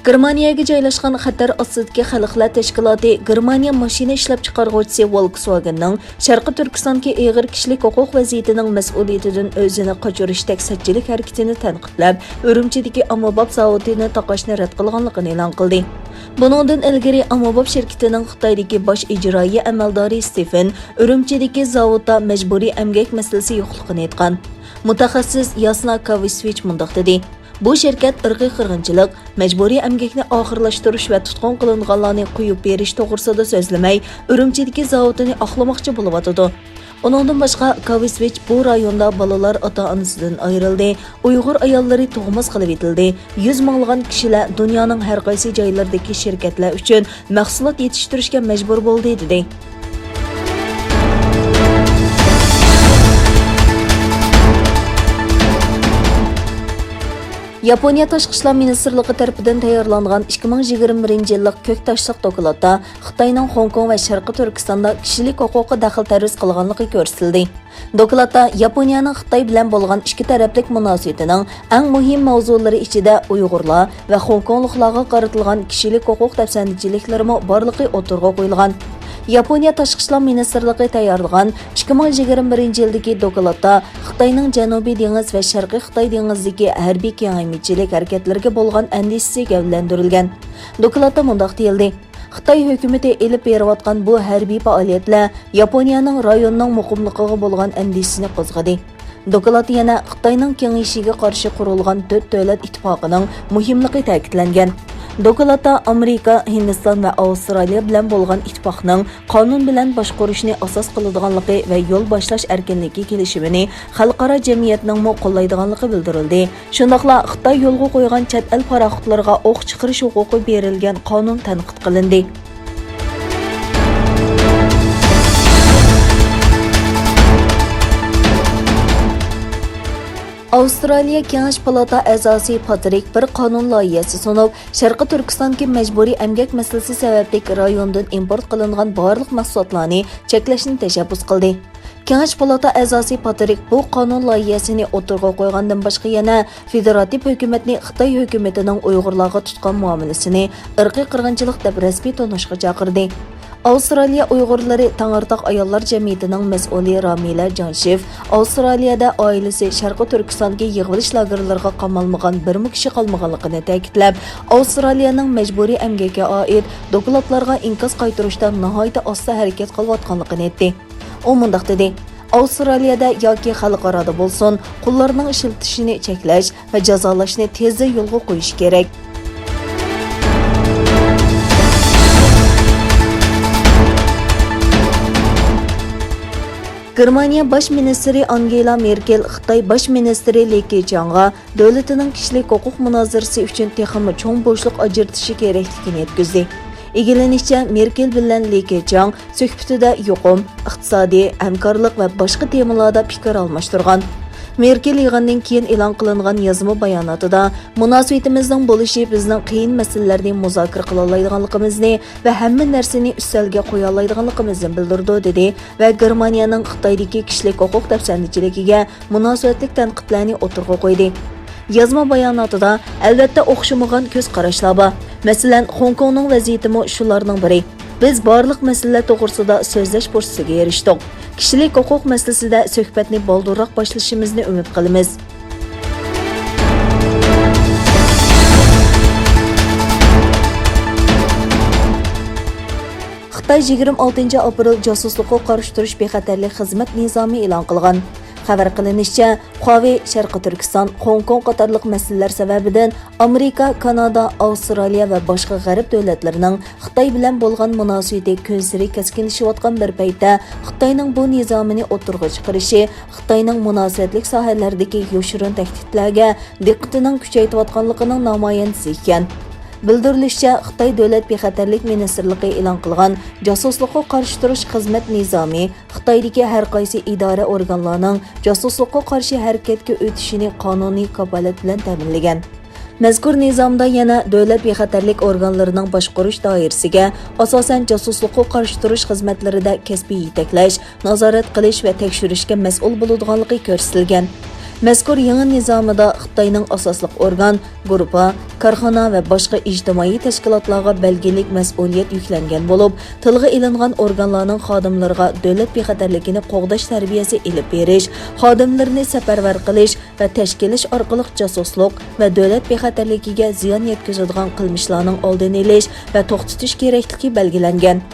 Germaniyaga joylashgan xatar ostidagi xalqlar tashkiloti Germaniya mashina ishlab chiqaruvchisi ۋولكىسۋاگېننىڭ Sharqi Turkistondagi ig'ir kishilik huquq vaziyatining mas'uliyatidan o'zini qochirishdak sajjilik harakatini tanqidlab, Urumchidagi ommabop zavodini taqishni rad qilganligini e'lon qildi. Buningdan ilgari ommabop shirkatining Xitoydagi bosh ijroiya amaldori Stefan Urumchidagi zavodda majburiy emgak masalasi yo'qligini aytgan. Mutaxassis Yasna Kavishvich mundaq dedi: Bu şirket irqiy qirg'inchilik, majburiy emgakni oxirlashtirish va tutqun qilinganlarni qo'yib berish to'g'risida so'zlamay, Urumchidagi zavodini oqlamoqchi bo'lyotdi. Uningdan boshqa Kavishvich bu rayonda bolalar ota-onasidan ayrildi, Uyg'ur ayollari tug'mas qilib etildi. 100 minglagan kishilar dunyoning har qaysi joylaridagi shirkatlar uchun mahsulot yetishtirishga majbur bo'ldi dedi. Yaponiya Tashqi ishlar ministrligi tarafidan tayyorlangan 2021 yillik ko'k tashliq doklatida Xitoyning Hong Kong va Sharqi Turkistonda kishilik huquqi daxl-taruz qilganligi ko'rsatildi. Doklatda Yaponiyaning Xitoy bilan bo'lgan ikki taraflik munosabatining eng muhim mavzulari ichida Uyg'urlar va Hong Kongliklarga qaratilgan kishilik huquq tafsandchiliklarimi borligi o'tirg'a qo'yilgan. Yaponiya Tashqi ishlar ministrligi tayyorlagan 2021 yildagi dokladda Xitoyning Janubiy dengiz va Sharqiy Xitoy dengizidagi harbiy kengaymichilik harakatlariga bo'lgan andishasi gavlandirilgan. Dokladda mundaq deyildi: Xitoy hukumati elib berayotgan bu harbiy faoliyatlar Yaponiyaning rayonning muqimligiga bo'lgan andishasini qo'zg'adi. Doklad yana Xitoyning kengayishiga qarshi qurilgan 4 davlat ittifoqining muhimligi ta'kidlangan. Doklatda Amerika, Hindiston va Avstraliya bilan bo'lgan ittifoqning qonun bilan boshqarishni asos qiladiganligi va yo'l boshlash erkinligi kelishimini xalqaro jamiyatning qo'llaydiganligi bildirildi. Shundaqla Xitoy yo'lga qo'ygan chet el paraxotlariga o'q chiqarish huquqi berilgan qonun tanqid qilindi. Avstraliya Kengash palata a'zosi Patrik bir qonun loyihasi sunib, Sharqi Turkistondagi majburiy emgak masalasi sababli rayondan import qilingan barliq mahsulotlarni cheklashni tashabbus qildi. Kengash palata a'zosi Patrik bu qonun loyihasini o'tirg'a qo'ygandan boshqa yana federativ hukumatni Xitoy hukumatining Uyg'urlarga tutgan muomalasini irqiy qirg'inchilik deb rasmiy tanishga chaqirdi. Avstraliya Uyg'urlari Tang'artoq ayollar jamiyatining mas'uli Ramila Janshev Avstraliyada oilasi Sharqi Turkistondagi yig'ilish lagerlariga qamalmagan bir kishi qolmaganligini ta'kidlab, Avstraliyaning majburiy emgakka oid dokladlarga inkos qaytarishda nihoyat osta harakat qilayotganligini aytdi. U mundaq dedi: Avstraliyada yoki xalqarada bo'lsin, qullarning ishlatishini cheklash va jazolashni tezda yo'lga qo'yish kerak. Germaniya Bosh ministri Angela Merkel Xitoy Bosh ministri Li Keqiangga davlatining kishilik huquq munozarasi uchun texmi cho'ng bo'shliq ajratishi kerakligini yetkazdi. Egilanishicha, Merkel bilan Li Keqiang suhbatida yuqum, iqtisodiy hamkorlik va boshqa temalarda fikr almashtirgan. Merkel yig'indan keyin e'lon qilingan yozma bayonotida munosabatimizning bo'lishi bizning qiyin masalalarni muzokara qila oladiganligimizni va hamma narsani ustalga qo'ya oladiganligimizni bildirdi dedi va Germaniyaning Xitoydagi kishilik huquq tafsandchiligiga munosabatli tanqidlarni o'tirg'a qo'ydi. Yozma bayonotida albatta o'xshamagan ko'z qarashlar bor. Masalan, Hong Kongning vaziyatimi shularning biri. Biz barliq masalalar to'g'risida so'zlash fursatiga erishdik. Kishilik huquq masalasida suhbatni boldurroq boshlashimizni umid qilamiz. Xitoy 26 aprel jasuslukqa qarshi turish bixatarlik xizmat nizomini e'lon qilgan. Xabar qilinishicha, Huawei, Sharqi Turkiston, Hong Kong qatorliq masalalar sababidan Amerika, Kanada, Avstraliya va boshqa g'arb davlatlarining Xitoy bilan bo'lgan munosabati ko'nsiri keskinlashayotgan bir paytda Xitoyning bu nizomini o'tirg'a chiqarishi Xitoyning munosabatlik sohalardagi yoshirin tahdidlarga diqqatining kuchaytirayotganligining namoyandasi ekan. Bildirilishicha, Xitoy davlat bixatarlik ministrligi e'lon qilgan jasuslukqa qarshi turish xizmat nizomı Xitoydagi har qaysi idora organlarining jasuslukqa qarshi harakatga o'tishini qonuniy kafolat bilan ta'minlagan. Mazkur nizomda yana davlat bexatarlik organlarining boshqarish doirasiga asosan jasuslukqa qarshi turish xizmatlarida kasbiy yetaklash, nazorat qilish va tekshirishga mas'ul bo'ladiganligi ko'rsatilgan. Mazkur yangi nizomida Xitoyning asosliq organ, guruhpa, korxona va boshqa ijtimoiy tashkilotlarga belgilik mas'uliyat yuklangan bo'lib, tilga ilingan organlarning xodimlariga davlat bexatarligini qo'g'dash tarbiyasi ilib berish, xodimlarni safarbar qilish va tashkilish orqali jasusluk va davlat bexatarligiga ziyon yetkazadigan qilmishlarning oldini olish va to'xtatish kerakligi belgilangan.